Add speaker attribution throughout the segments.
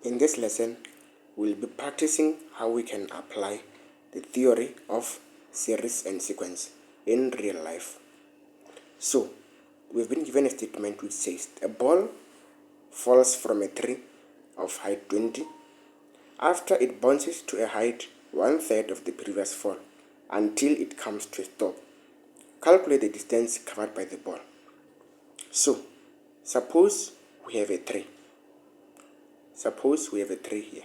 Speaker 1: In this lesson, we'll be practicing how we can apply the theory of series and sequence in real life. So, we've been given a statement which says a ball falls from a tree of height 20 after it bounces to a height 1/3 of the previous fall until it comes to a stop. Calculate the distance covered by the ball. So, suppose we have a tree. Suppose we have a tree here,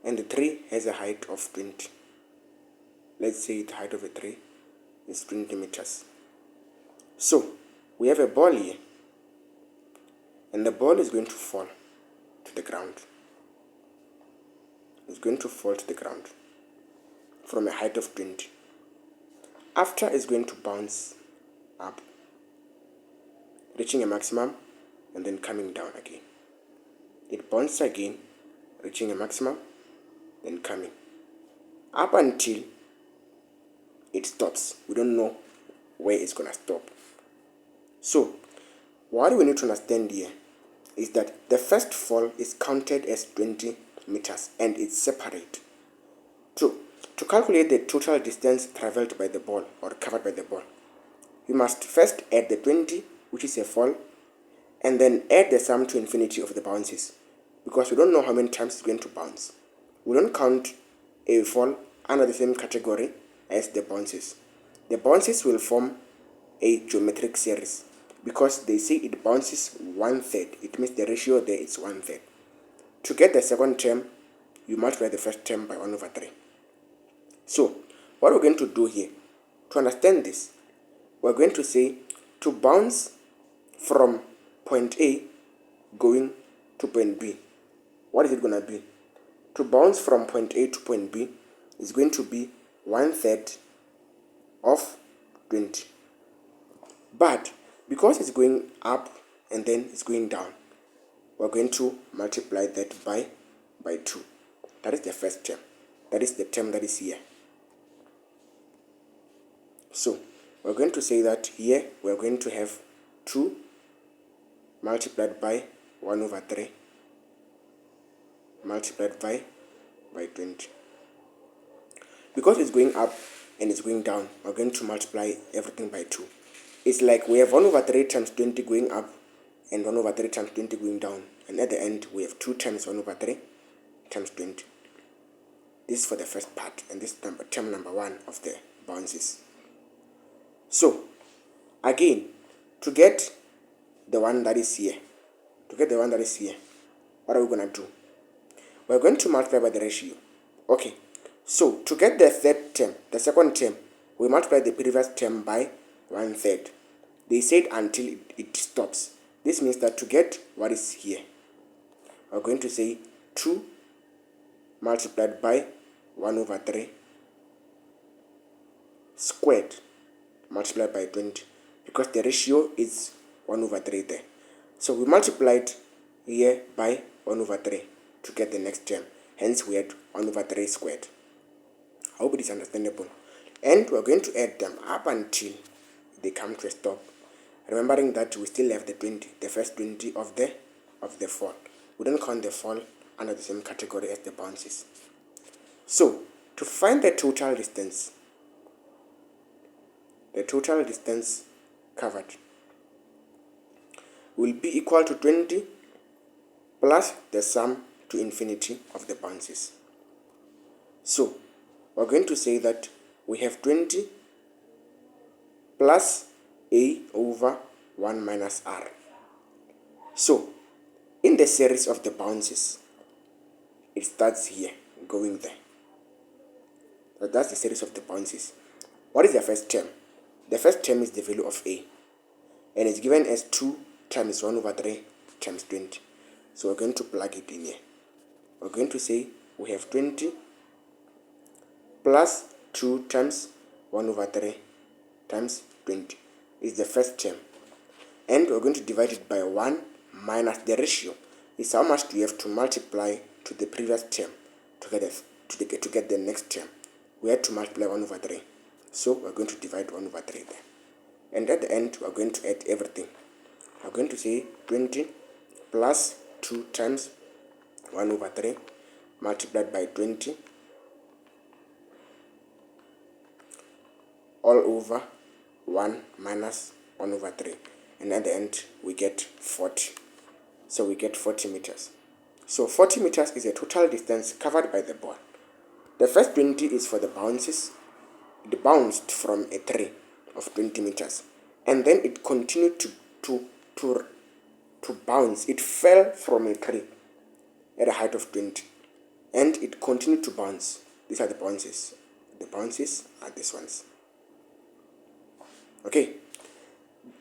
Speaker 1: and the tree has a height of 20. Let's say the height of a tree is 20 meters. So, we have a ball here, and the ball is going to fall to the ground. It's going to fall to the ground from a height of 20. After, it's going to bounce up, reaching a maximum and then coming down again. It bounces again, reaching a maximum, then coming up until it stops. We don't know where it's gonna stop. So what we need to understand here is that the first fall is counted as 20 meters and it's separate. To calculate the total distance traveled by the ball or covered by the ball, we must first add the 20, which is a fall, and then add the sum to infinity of the bounces, because we don't know how many times it's going to bounce. We don't count a fall under the same category as the bounces. The bounces will form a geometric series because they say it bounces 1/3. It means the ratio there is 1/3. To get the second term, you multiply the first term by 1/3. So what we're going to do here, to understand this, we're going to say to bounce from point A going to point B, what is it going to be? To bounce from point A to point B is going to be 1/3 of 20. But because it's going up and then it's going down, we're going to multiply that by 2. That is the first term. That is the term that is here. So we're going to say that here we're going to have 2 multiplied by 1/3 multiplied by 20. Because it's going up and it's going down, we're going to multiply everything by 2. It's like we have 1/3 times 20 going up and 1/3 times 20 going down, and at the end we have 2 times 1/3 times 20. This is for the first part, and this is term number 1 of the bounces. So again, to get the one that is here, what are we going to do? We're going to multiply by the ratio. Okay, so to get the third term, the second term, we multiply the previous term by 1/3. They said until it stops. This means that to get what is here, we're going to say 2 multiplied by 1/3 squared multiplied by 20, because the ratio is 1/3 there. So we multiplied here by 1/3 to get the next term. Hence we had 1/3 squared. I hope it is understandable. And we're going to add them up until they come to a stop. Remembering that we still have the 20, the first 20 of the fall. We don't count the fall under the same category as the bounces. So to find the total distance covered will be equal to 20 plus the sum to infinity of the bounces. So we're going to say that we have 20 plus a over 1 minus r. So in the series of the bounces, it starts here going there. So that's the series of the bounces. What is the first term? The first term is the value of a, and it's given as 2 times 1/3 times 20. So we're going to plug it in here. We're going to say we have 20 plus 2 times 1/3 times 20 is the first term, and we're going to divide it by 1 minus the ratio is how much do you have to multiply to the previous term to get the next term. We had to multiply 1/3, so we're going to divide 1/3 there, and at the end we're going to add everything. We're going to say 20 plus 2 times 1 over 3 multiplied by 20 all over 1 minus 1 over 3. And at the end, we get 40. So we get 40 meters. So 40 meters is the total distance covered by the ball. The first 20 is for the bounces. It bounced from a tree of 20 meters. And then it continued to bounce. It fell from a tree at a height of 20. And it continued to bounce. These are the bounces. The bounces are these ones. Okay.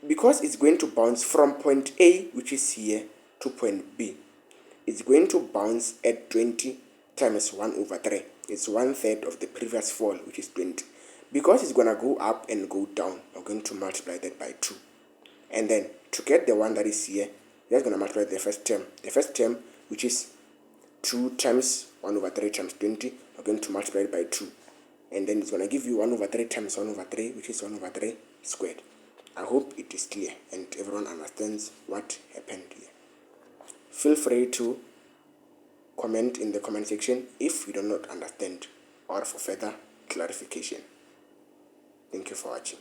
Speaker 1: Because it's going to bounce from point A, which is here, to point B. It's going to bounce at 20 times 1 over 3. It's 1/3 of the previous fall, which is 20. Because it's going to go up and go down, we're going to multiply that by 2. And then, to get the one that is here, we're just going to multiply the first term. The first term, which is 2 times 1 over 3 times 20, we're going to multiply it by 2. And then it's going to give you 1 over 3 times 1 over 3, which is 1 over 3 squared. I hope it is clear and everyone understands what happened here. Feel free to comment in the comment section if you do not understand or for further clarification. Thank you for watching.